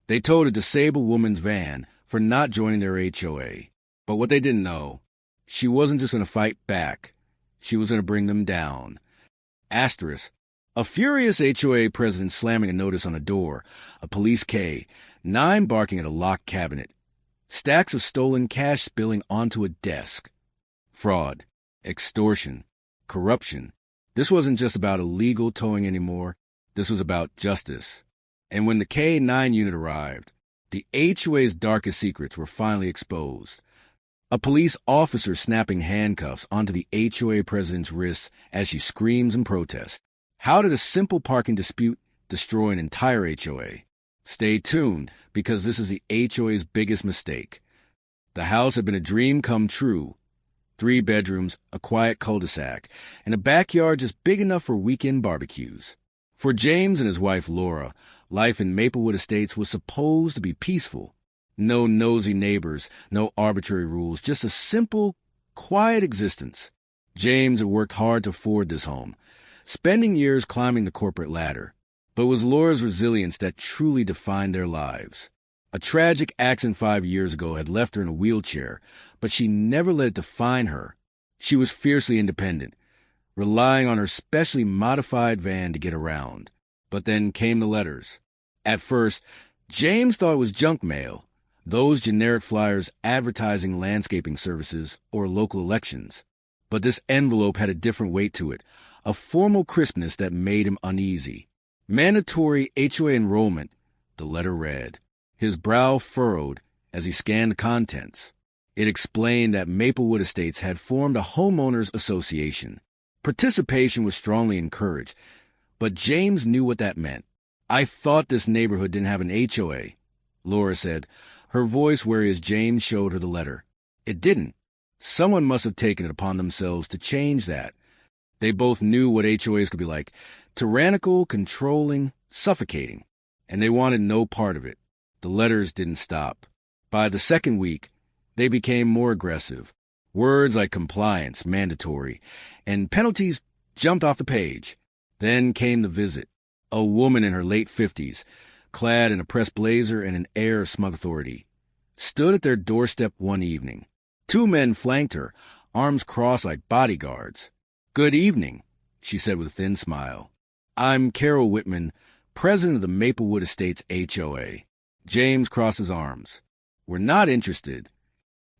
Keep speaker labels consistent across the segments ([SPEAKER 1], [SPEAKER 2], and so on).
[SPEAKER 1] They towed a disabled woman's van for not joining their HOA. But what they didn't know, she wasn't just going to fight back. She was going to bring them down. Asterisk. A furious HOA president slamming a notice on a door, a police K-9 barking at a locked cabinet, stacks of stolen cash spilling onto a desk. Fraud, extortion, corruption. This wasn't just about illegal towing anymore. This was about justice. And when the K-9 unit arrived, the HOA's darkest secrets were finally exposed. A police officer snapping handcuffs onto the HOA president's wrists as she screams in protest. How did a simple parking dispute destroy an entire HOA? Stay tuned, because this is the HOA's biggest mistake. The house had been a dream come true. 3 bedrooms, a quiet cul-de-sac, and a backyard just big enough for weekend barbecues. For James and his wife Laura, life in Maplewood Estates was supposed to be peaceful. No nosy neighbors, no arbitrary rules, just a simple, quiet existence. James had worked hard to afford this home, spending years climbing the corporate ladder. But it was Laura's resilience that truly defined their lives. A tragic accident 5 years ago had left her in a wheelchair, but she never let it define her. She was fiercely independent, relying on her specially modified van to get around. But then came the letters. At first, James thought it was junk mail, those generic flyers advertising landscaping services or local elections. But this envelope had a different weight to it, a formal crispness that made him uneasy. Mandatory HOA enrollment, the letter read. His brow furrowed as he scanned the contents. It explained that Maplewood Estates had formed a homeowners association. Participation was strongly encouraged, but James knew what that meant. I thought this neighborhood didn't have an HOA, Laura said, her voice wary as James showed her the letter. It didn't. Someone must have taken it upon themselves to change that. They both knew what HOAs could be like, tyrannical, controlling, suffocating, and they wanted no part of it. The letters didn't stop. By the second week, they became more aggressive. Words like compliance, mandatory, and penalties jumped off the page. Then came the visit. A woman in her late 50s, clad in a pressed blazer and an air of smug authority, stood at their doorstep one evening. 2 men flanked her, arms crossed like bodyguards. "Good evening," she said with a thin smile. "I'm Carol Whitman, president of the Maplewood Estates HOA. James crossed his arms. "We're not interested."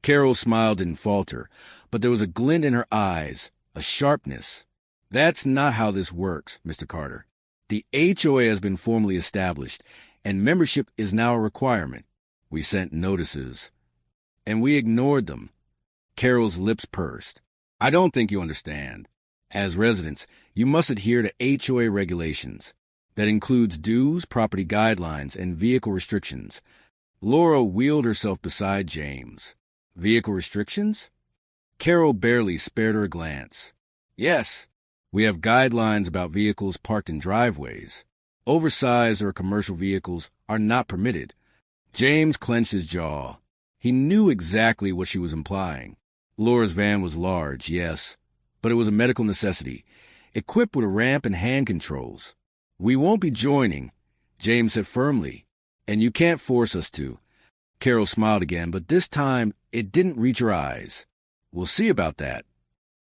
[SPEAKER 1] Carol's smile didn't falter, but there was a glint in her eyes, a sharpness. "That's not how this works, Mr. Carter. The HOA has been formally established, and membership is now a requirement. We sent notices, and we ignored them." Carol's lips pursed. "I don't think you understand. As residents, you must adhere to HOA regulations. That includes dues, property guidelines, and vehicle restrictions." Laura wheeled herself beside James. "Vehicle restrictions?" Carol barely spared her a glance. "Yes. We have guidelines about vehicles parked in driveways. Oversized or commercial vehicles are not permitted." James clenched his jaw. He knew exactly what she was implying. Laura's van was large, yes, but it was a medical necessity, equipped with a ramp and hand controls. "We won't be joining," James said firmly, "and you can't force us to." Carol smiled again, but this time it didn't reach her eyes. "We'll see about that."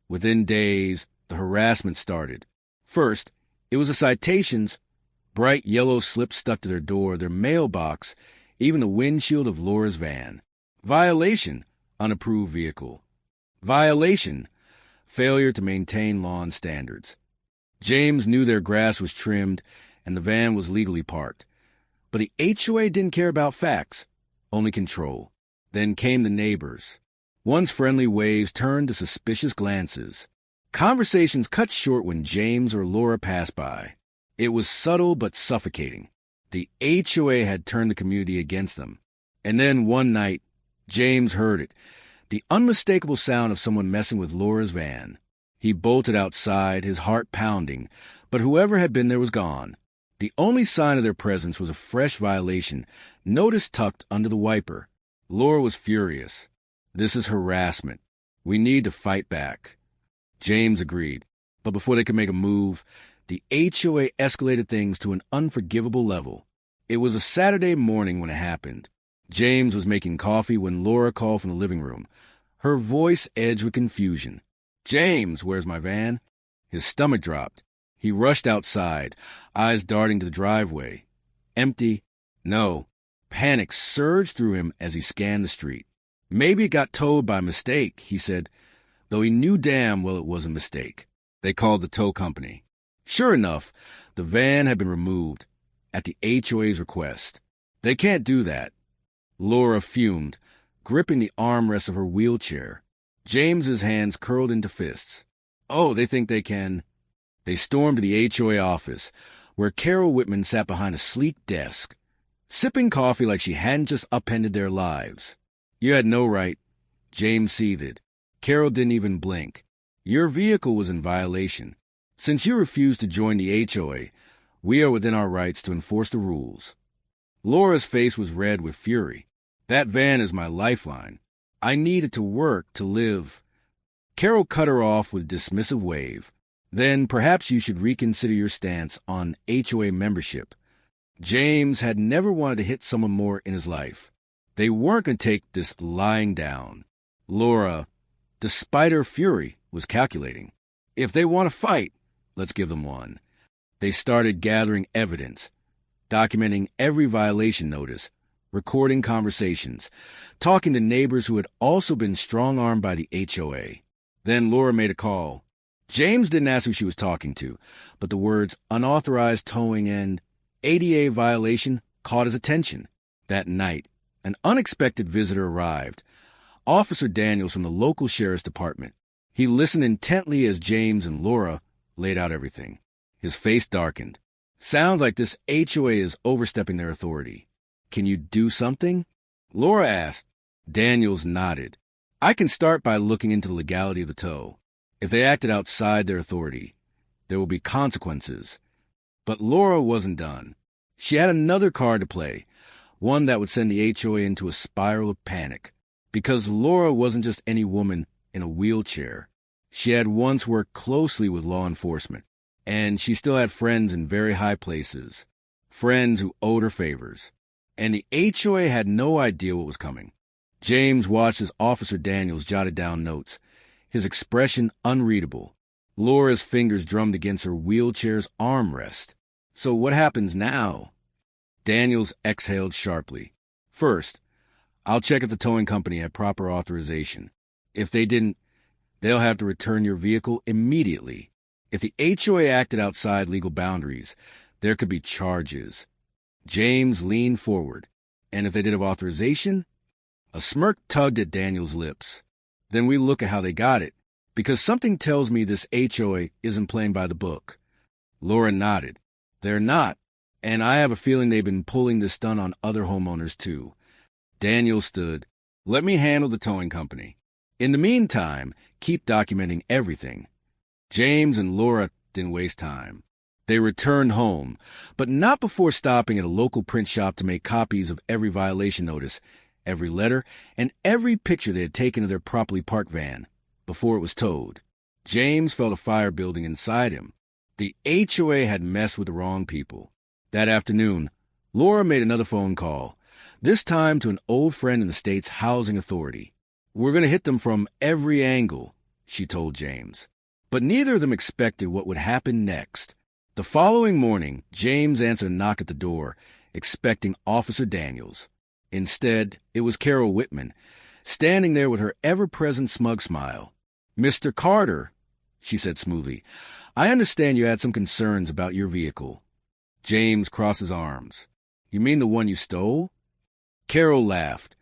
[SPEAKER 1] Within days, the harassment started. First, it was the citations, bright yellow slips stuck to their door, their mailbox, even the windshield of Laura's van. Violation, unapproved vehicle. Violation, failure to maintain lawn standards. James knew their grass was trimmed and the van was legally parked. But the HOA didn't care about facts, only control. Then came the neighbors. One's friendly waves turned to suspicious glances. Conversations cut short when James or Laura passed by. It was subtle but suffocating. The HOA had turned the community against them. And then one night, James heard it, the unmistakable sound of someone messing with Laura's van. He bolted outside, his heart pounding, but whoever had been there was gone. The only sign of their presence was a fresh violation, notice tucked under the wiper. Laura was furious. "This is harassment. We need to fight back." James agreed, but before they could make a move, the HOA escalated things to an unforgivable level. It was a Saturday morning when it happened. James was making coffee when Laura called from the living room. Her voice edged with confusion. "James, where's my van?" His stomach dropped. He rushed outside, eyes darting to the driveway. Empty. No. Panic surged through him as he scanned the street. "Maybe it got towed by mistake," he said, though he knew damn well it was a mistake. They called the tow company. Sure enough, the van had been removed at the HOA's request. "They can't do that." Laura fumed, gripping the armrest of her wheelchair. James's hands curled into fists. "Oh, they think they can." They stormed to the HOA office, where Carol Whitman sat behind a sleek desk, sipping coffee like she hadn't just upended their lives. "You had no right." James seethed. Carol didn't even blink. "Your vehicle was in violation. Since you refused to join the HOA, we are within our rights to enforce the rules." Laura's face was red with fury. "That van is my lifeline. I need it to work, to live." Carol cut her off with a dismissive wave. "Then perhaps you should reconsider your stance on HOA membership." James had never wanted to hit someone more in his life. They weren't going to take this lying down. Laura, despite her fury, was calculating. If they want to fight, let's give them one. They started gathering evidence, documenting every violation notice, recording conversations, talking to neighbors who had also been strong-armed by the HOA. Then Laura made a call. James didn't ask who she was talking to, but the words unauthorized towing and ADA violation caught his attention. That night, an unexpected visitor arrived, Officer Daniels from the local sheriff's department. He listened intently as James and Laura laid out everything. His face darkened. "Sounds like this HOA is overstepping their authority. Can you do something?" Laura asked. Daniels nodded. "I can start by looking into the legality of the tow. If they acted outside their authority, there will be consequences." But Laura wasn't done. She had another card to play, one that would send the HOA into a spiral of panic. Because Laura wasn't just any woman in a wheelchair. She had once worked closely with law enforcement, and she still had friends in very high places, friends who owed her favors. And the HOA had no idea what was coming. James watched as Officer Daniels jotted down notes, his expression unreadable. Laura's fingers drummed against her wheelchair's armrest. "So what happens now?" Daniels exhaled sharply. "First, I'll check if the towing company had proper authorization. If they didn't, they'll have to return your vehicle immediately. If the HOA acted outside legal boundaries, there could be charges." James leaned forward. "And if they did have authorization?" A smirk tugged at Daniel's lips. "Then we look at how they got it, because something tells me this HOA isn't playing by the book." Laura nodded. "They're not, and I have a feeling they've been pulling this stunt on other homeowners too." Daniel stood. "Let me handle the towing company. In the meantime, keep documenting everything." James and Laura didn't waste time. They returned home, but not before stopping at a local print shop to make copies of every violation notice, every letter, and every picture they had taken of their properly parked van before it was towed. James felt a fire building inside him. The HOA had messed with the wrong people. That afternoon, Laura made another phone call, this time to an old friend in the state's housing authority. "We're going to hit them from every angle," she told James. But neither of them expected what would happen next. The following morning, James answered a knock at the door, expecting Officer Daniels. Instead, it was Carol Whitman, standing there with her ever-present smug smile. "Mr. Carter," she said smoothly, "I understand you had some concerns about your vehicle." James crossed his arms. "You mean the one you stole?" Carol laughed,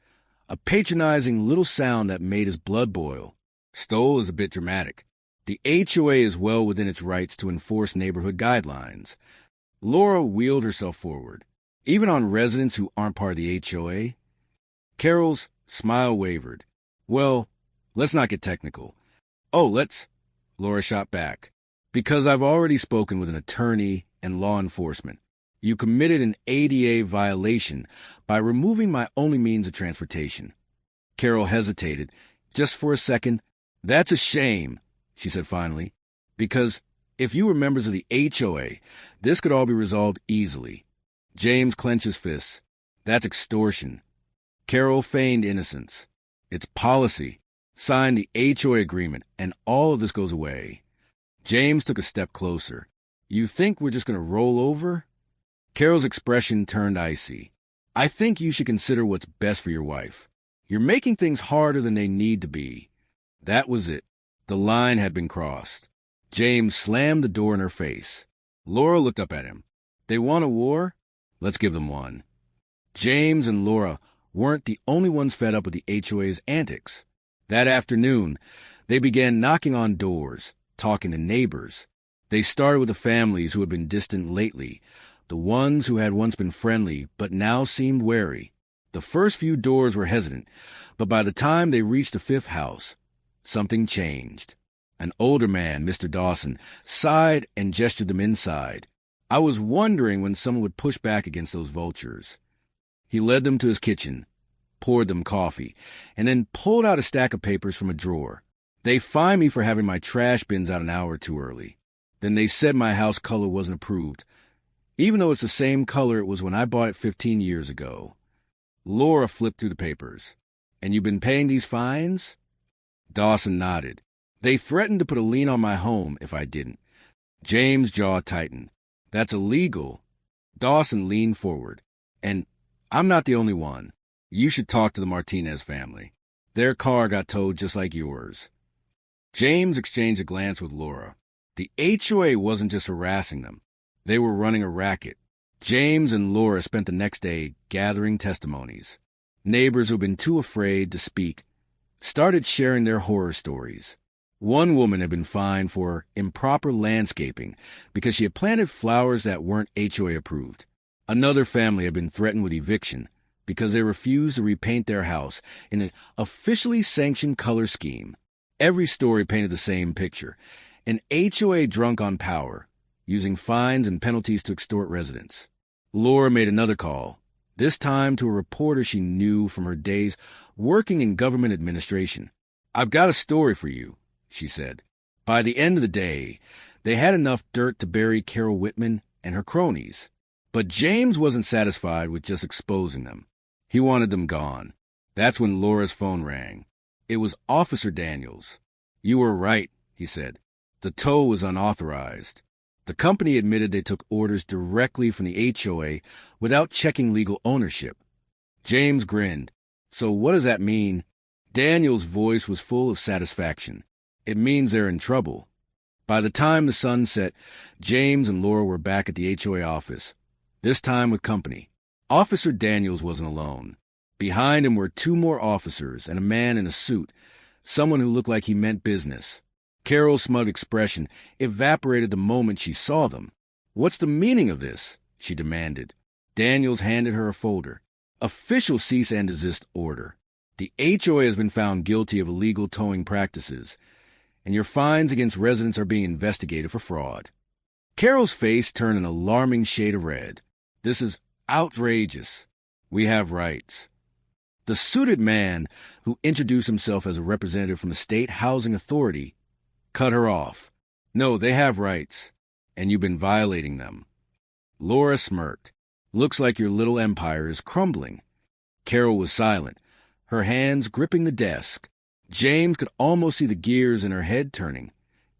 [SPEAKER 1] a patronizing little sound that made his blood boil. "Stole is a bit dramatic. The HOA is well within its rights to enforce neighborhood guidelines." Laura wheeled herself forward. "Even on residents who aren't part of the HOA?" Carol's smile wavered. "Well, let's not get technical." "Oh, let's," Laura shot back. "Because I've already spoken with an attorney and law enforcement. You committed an ADA violation by removing my only means of transportation." Carol hesitated, just for a second. "That's a shame," she said finally, "because if you were members of the HOA, this could all be resolved easily." James clenched his fists. That's extortion. Carol feigned innocence. It's policy. Sign the HOA agreement, and all of this goes away. James took a step closer. You think we're just going to roll over? Carol's expression turned icy. I think you should consider what's best for your wife. You're making things harder than they need to be. That was it. The line had been crossed. James slammed the door in her face. Laura looked up at him. They want a war? Let's give them one. James and Laura weren't the only ones fed up with the HOA's antics. That afternoon, they began knocking on doors, talking to neighbors. They started with the families who had been distant lately, the ones who had once been friendly but now seemed wary. The first few doors were hesitant, but by the time they reached the fifth house, something changed. An older man, Mr. Dawson, sighed and gestured them inside. I was wondering when someone would push back against those vultures. He led them to his kitchen, poured them coffee, and then pulled out a stack of papers from a drawer. They fined me for having my trash bins out an hour too early. Then they said my house color wasn't approved, even though it's the same color it was when I bought it 15 years ago. Laura flipped through the papers. And you've been paying these fines? Dawson nodded. They threatened to put a lien on my home if I didn't. James' jaw tightened. That's illegal. Dawson leaned forward. And I'm not the only one. You should talk to the Martinez family. Their car got towed just like yours. James exchanged a glance with Laura. The HOA wasn't just harassing them. They were running a racket. James and Laura spent the next day gathering testimonies. Neighbors who'd been too afraid to speak started sharing their horror stories. One woman had been fined for improper landscaping because she had planted flowers that weren't HOA approved. Another family had been threatened with eviction because they refused to repaint their house in an officially sanctioned color scheme. Every story painted the same picture: an HOA drunk on power, using fines and penalties to extort residents. Laura made another call, this time to a reporter she knew from her days working in government administration. I've got a story for you, she said. By the end of the day, they had enough dirt to bury Carol Whitman and her cronies. But James wasn't satisfied with just exposing them. He wanted them gone. That's when Laura's phone rang. It was Officer Daniels. You were right, he said. The tow was unauthorized. The company admitted they took orders directly from the HOA without checking legal ownership. James grinned. So what does that mean? Daniel's voice was full of satisfaction. It means they're in trouble. By the time the sun set, James and Laura were back at the HOA office, this time with company. Officer Daniels wasn't alone. Behind him were two more officers and a man in a suit, someone who looked like he meant business. Carol's smug expression evaporated the moment she saw them. What's the meaning of this? She demanded. Daniels handed her a folder. Official cease and desist order. The HOA has been found guilty of illegal towing practices, and your fines against residents are being investigated for fraud. Carol's face turned an alarming shade of red. This is outrageous. We have rights. The suited man, who introduced himself as a representative from the State Housing Authority, cut her off. No, they have rights, and you've been violating them. Laura smirked. Looks like your little empire is crumbling. Carol was silent, her hands gripping the desk. James could almost see the gears in her head turning,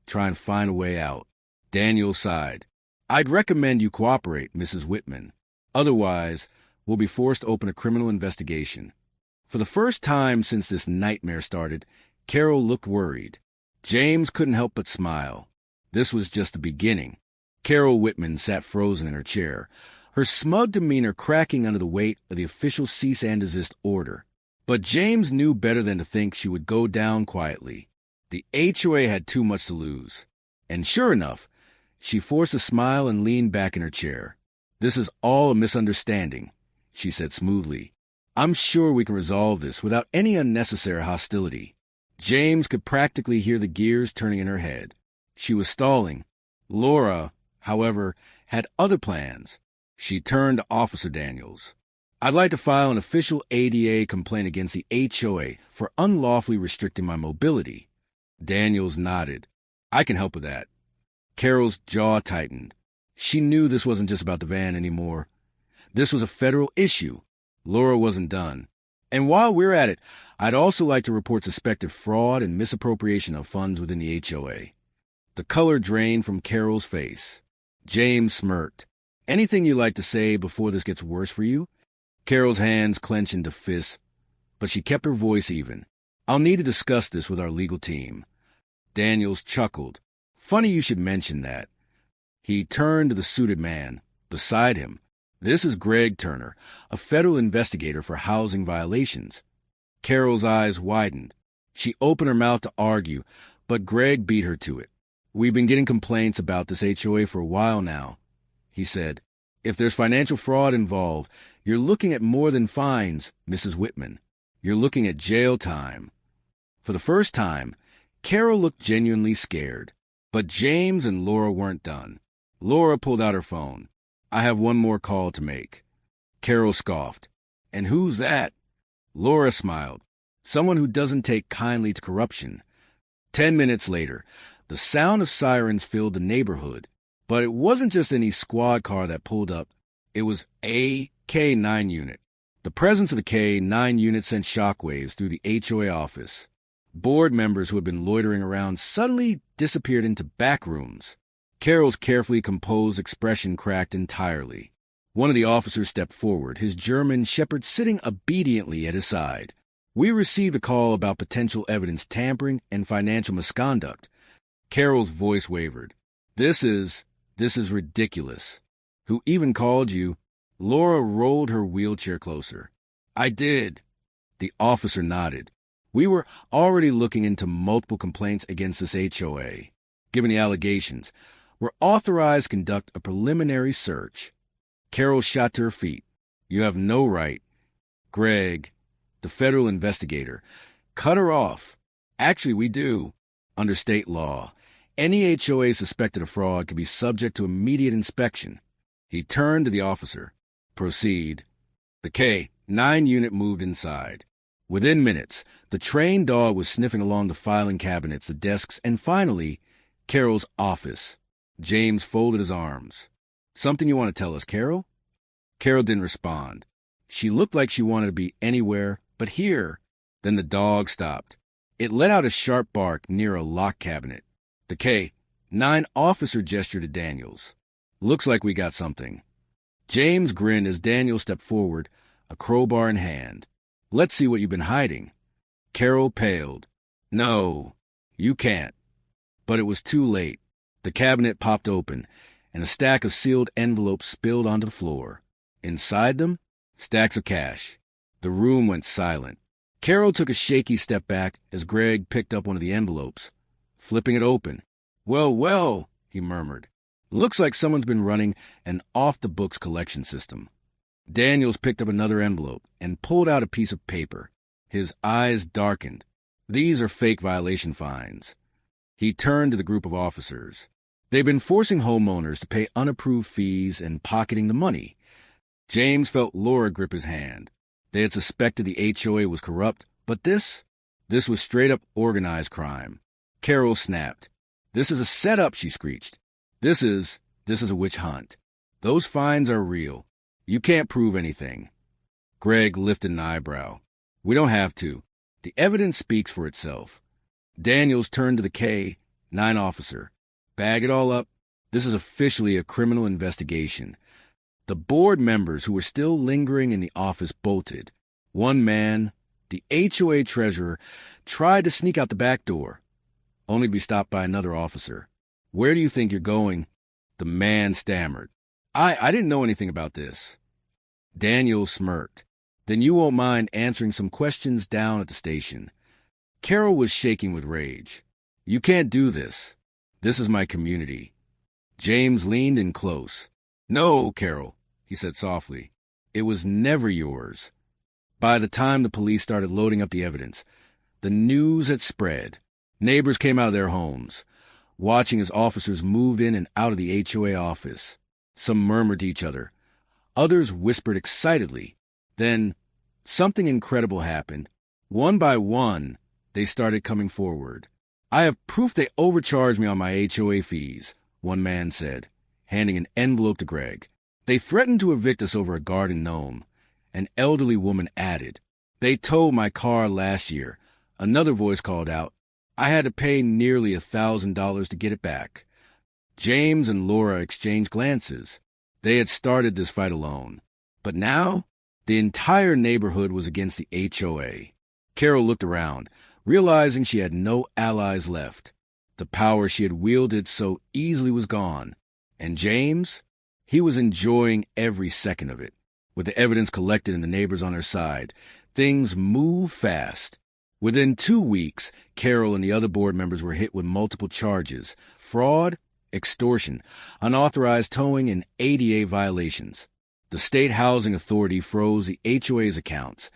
[SPEAKER 1] trying to find a way out. Daniel sighed. I'd recommend you cooperate, Mrs. Whitman. Otherwise, we'll be forced to open a criminal investigation. For the first time since this nightmare started, Carol looked worried. James couldn't help but smile. This was just the beginning. Carol Whitman sat frozen in her chair, her smug demeanor cracking under the weight of the official cease and desist order. But James knew better than to think she would go down quietly. The HOA had too much to lose. And sure enough, she forced a smile and leaned back in her chair. This is all a misunderstanding, she said smoothly. I'm sure we can resolve this without any unnecessary hostility. James could practically hear the gears turning in her head. She was stalling. Laura, however, had other plans. She turned to Officer Daniels. I'd like to file an official ADA complaint against the HOA for unlawfully restricting my mobility. Daniels nodded. I can help with that. Carol's jaw tightened. She knew this wasn't just about the van anymore. This was a federal issue. Laura wasn't done. And while we're at it, I'd also like to report suspected fraud and misappropriation of funds within the HOA. The color drained from Carol's face. James smirked. Anything you'd like to say before this gets worse for you? Carol's hands clenched into fists, but she kept her voice even. I'll need to discuss this with our legal team. Daniels chuckled. Funny you should mention that. He turned to the suited man beside him. This is Greg Turner, a federal investigator for housing violations. Carol's eyes widened. She opened her mouth to argue, but Greg beat her to it. We've been getting complaints about this HOA for a while now, he said. If there's financial fraud involved, you're looking at more than fines, Mrs. Whitman. You're looking at jail time. For the first time, Carol looked genuinely scared. But James and Laura weren't done. Laura pulled out her phone. I have one more call to make. Carol scoffed. And who's that? Laura smiled. Someone who doesn't take kindly to corruption. 10 minutes later, the sound of sirens filled the neighborhood. But it wasn't just any squad car that pulled up. It was a K-9 unit. The presence of the K-9 unit sent shockwaves through the HOA office. Board members who had been loitering around suddenly disappeared into back rooms. Carol's carefully composed expression cracked entirely. One of the officers stepped forward, his German shepherd sitting obediently at his side. We received a call about potential evidence tampering and financial misconduct. Carol's voice wavered. This is ridiculous. Who even called you? Laura rolled her wheelchair closer. I did. The officer nodded. We were already looking into multiple complaints against this HOA. Given the allegations, we're authorized to conduct a preliminary search. Carol shot to her feet. You have no right. Greg, the federal investigator, cut her off. Actually, we do. Under state law, any HOA suspected of fraud can be subject to immediate inspection. He turned to the officer. Proceed. The K-9 unit moved inside. Within minutes, the trained dog was sniffing along the filing cabinets, the desks, and finally, Carol's office. James folded his arms. Something you want to tell us, Carol? Carol didn't respond. She looked like she wanted to be anywhere but here. Then the dog stopped. It let out a sharp bark near a lock cabinet. The K-9 officer gestured to Daniels. Looks like we got something. James grinned as Daniels stepped forward, a crowbar in hand. Let's see what you've been hiding. Carol paled. No, you can't. But it was too late. The cabinet popped open, and a stack of sealed envelopes spilled onto the floor. Inside them, stacks of cash. The room went silent. Carol took a shaky step back as Greg picked up one of the envelopes, flipping it open. Well, he murmured. Looks like someone's been running an off-the-books collection system. Daniels picked up another envelope and pulled out a piece of paper. His eyes darkened. These are fake violation fines. He turned to the group of officers. They've been forcing homeowners to pay unapproved fees and pocketing the money. James felt Laura grip his hand. They had suspected the HOA was corrupt, but this was straight-up organized crime. Carol snapped. This is a setup, she screeched. This is a witch hunt. Those fines are real. You can't prove anything. Greg lifted an eyebrow. We don't have to. The evidence speaks for itself. Daniels turned to the K-9 officer. Bag it all up. This is officially a criminal investigation. The board members who were still lingering in the office bolted. One man, the HOA treasurer, tried to sneak out the back door, only to be stopped by another officer. Where do you think you're going? The man stammered. I didn't know anything about this. Daniel smirked. Then you won't mind answering some questions down at the station. Carol was shaking with rage. You can't do this. This is my community. James leaned in close. No, Carol, he said softly. It was never yours. By the time the police started loading up the evidence, the news had spread. Neighbors came out of their homes, watching as officers moved in and out of the HOA office. Some murmured to each other. Others whispered excitedly. Then something incredible happened. One by one, they started coming forward. I have proof they overcharged me on my HOA fees, one man said, handing an envelope to Greg. They threatened to evict us over a garden gnome. An elderly woman added. They towed my car last year. Another voice called out. I had to pay nearly $1,000 to get it back. James and Laura exchanged glances. They had started this fight alone. But now, the entire neighborhood was against the HOA. Carol looked around, realizing she had no allies left. The power she had wielded so easily was gone. And James? He was enjoying every second of it. With the evidence collected and the neighbors on their side, things moved fast. Within 2 weeks, Carol and the other board members were hit with multiple charges: fraud, extortion, unauthorized towing, and ADA violations. The state housing authority froze the HOA's accounts,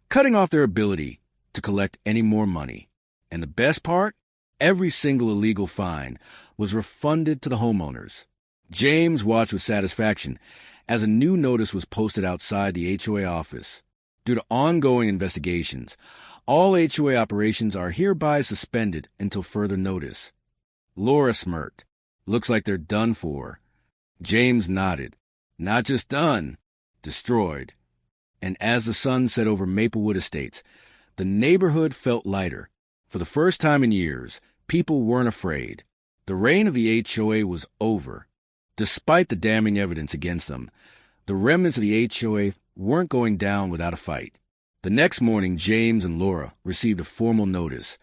[SPEAKER 1] cutting off their ability to collect any more money. And the best part? Every single illegal fine was refunded to the homeowners. James watched with satisfaction as a new notice was posted outside the HOA office. Due to ongoing investigations, all HOA operations are hereby suspended until further notice. Laura smirked. Looks like they're done for. James nodded. Not just done, destroyed. And as the sun set over Maplewood Estates, the neighborhood felt lighter. For the first time in years, people weren't afraid. The reign of the HOA was over. Despite the damning evidence against them, the remnants of the HOA weren't going down without a fight. The next morning, James and Laura received a formal notice.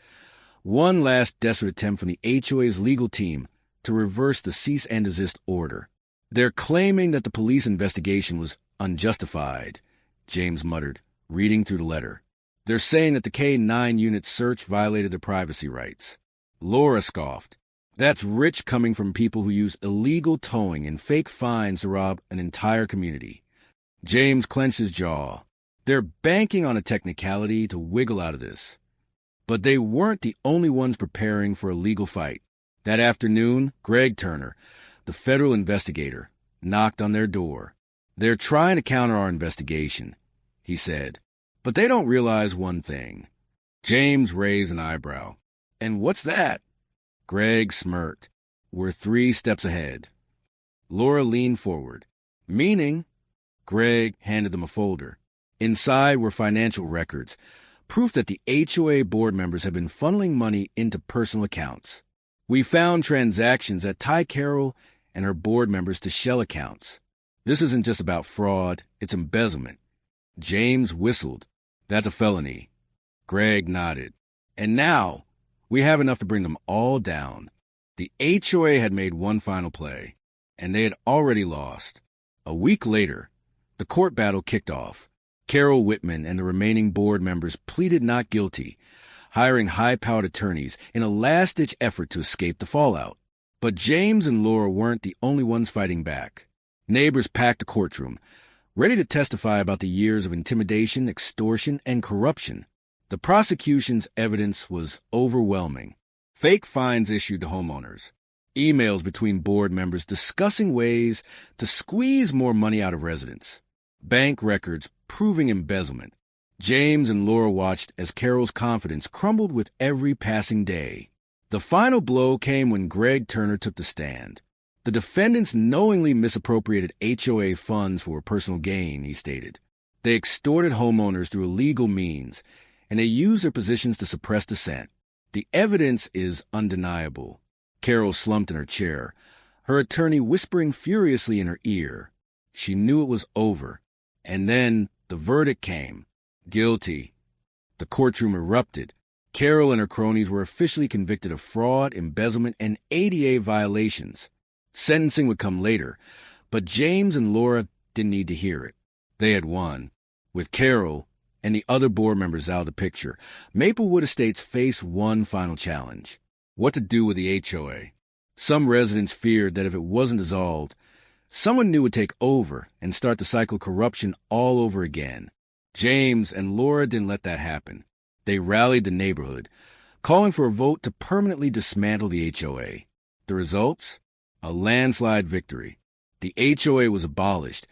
[SPEAKER 1] One last desperate attempt from the HOA's legal team to reverse the cease and desist order. They're claiming that the police investigation was unjustified, James muttered, reading through the letter. They're saying that the K-9 unit search violated their privacy rights. Laura scoffed. That's rich coming from people who use illegal towing and fake fines to rob an entire community. James clenched his jaw. They're banking on a technicality to wiggle out of this. But they weren't the only ones preparing for a legal fight. That afternoon, Greg Turner, the federal investigator, knocked on their door. They're trying to counter our investigation, he said. But they don't realize one thing. James raised an eyebrow. And what's that? Greg smirked. We're 3 steps ahead. Laura leaned forward. Meaning? Greg handed them a folder. Inside were financial records, proof that the HOA board members had been funneling money into personal accounts. We found transactions that tie Carol and her board members to shell accounts. This isn't just about fraud, it's embezzlement. James whistled. That's a felony. Greg nodded. And now, we have enough to bring them all down. The HOA had made one final play, and they had already lost. A week later, the court battle kicked off. Carol Whitman and the remaining board members pleaded not guilty, hiring high-powered attorneys in a last-ditch effort to escape the fallout. But James and Laura weren't the only ones fighting back. Neighbors packed the courtroom, ready to testify about the years of intimidation, extortion, and corruption. The prosecution's evidence was overwhelming. Fake fines issued to homeowners, emails between board members discussing ways to squeeze more money out of residents, bank records proving embezzlement. James and Laura watched as Carol's confidence crumbled with every passing day. The final blow came when Greg Turner took the stand. The defendants knowingly misappropriated HOA funds for personal gain, he stated. They extorted homeowners through illegal means, and they used their positions to suppress dissent. The evidence is undeniable. Carol slumped in her chair, her attorney whispering furiously in her ear. She knew it was over. And then the verdict came. Guilty. The courtroom erupted. Carol and her cronies were officially convicted of fraud, embezzlement, and ADA violations. Sentencing would come later, but James and Laura didn't need to hear it. They had won. With Carol and the other board members out of the picture, Maplewood Estates faced one final challenge: what to do with the HOA. Some residents feared that if it wasn't dissolved, someone new would take over and start the cycle of corruption all over again. James and Laura didn't let that happen. They rallied the neighborhood, calling for a vote to permanently dismantle the HOA. The results? A landslide victory. The HOA was abolished,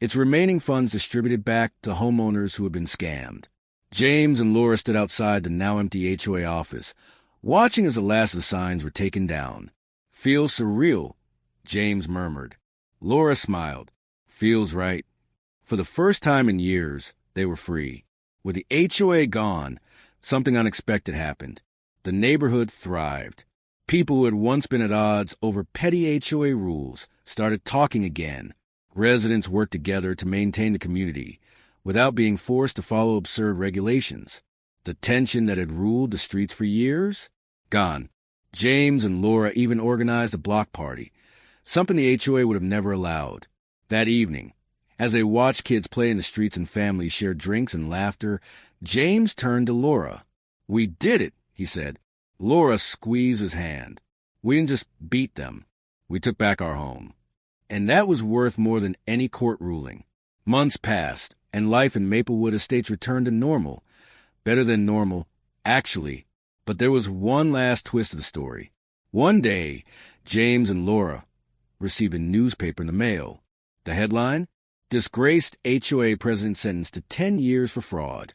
[SPEAKER 1] its remaining funds distributed back to homeowners who had been scammed. James and Laura stood outside the now-empty HOA office, watching as the last of the signs were taken down. Feels surreal, James murmured. Laura smiled. Feels right. For the first time in years, they were free. With the HOA gone, something unexpected happened. The neighborhood thrived. People who had once been at odds over petty HOA rules started talking again. Residents worked together to maintain the community without being forced to follow absurd regulations. The tension that had ruled the streets for years? Gone. James and Laura even organized a block party, something the HOA would have never allowed. That evening, as they watched kids play in the streets and families share drinks and laughter, James turned to Laura. "We did it," he said. Laura squeezed his hand. "We didn't just beat them. We took back our home." And that was worth more than any court ruling. Months passed, and life in Maplewood Estates returned to normal. Better than normal, actually. But there was one last twist of the story. One day, James and Laura received a newspaper in the mail. The headline? Disgraced HOA president sentenced to 10 years for fraud.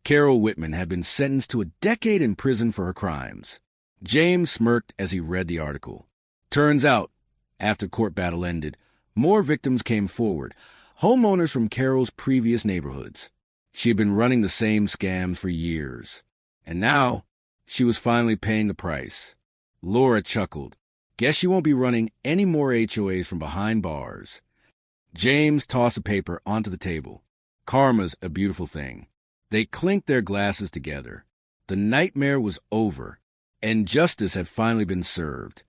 [SPEAKER 1] Carol Whitman had been sentenced to a decade in prison for her crimes. James smirked as he read the article. Turns out, after court battle ended, more victims came forward, homeowners from Carol's previous neighborhoods. She had been running the same scams for years. And now, she was finally paying the price. Laura chuckled. Guess she won't be running any more HOAs from behind bars. James tossed a paper onto the table. Karma's a beautiful thing. They clinked their glasses together. The nightmare was over, and justice had finally been served.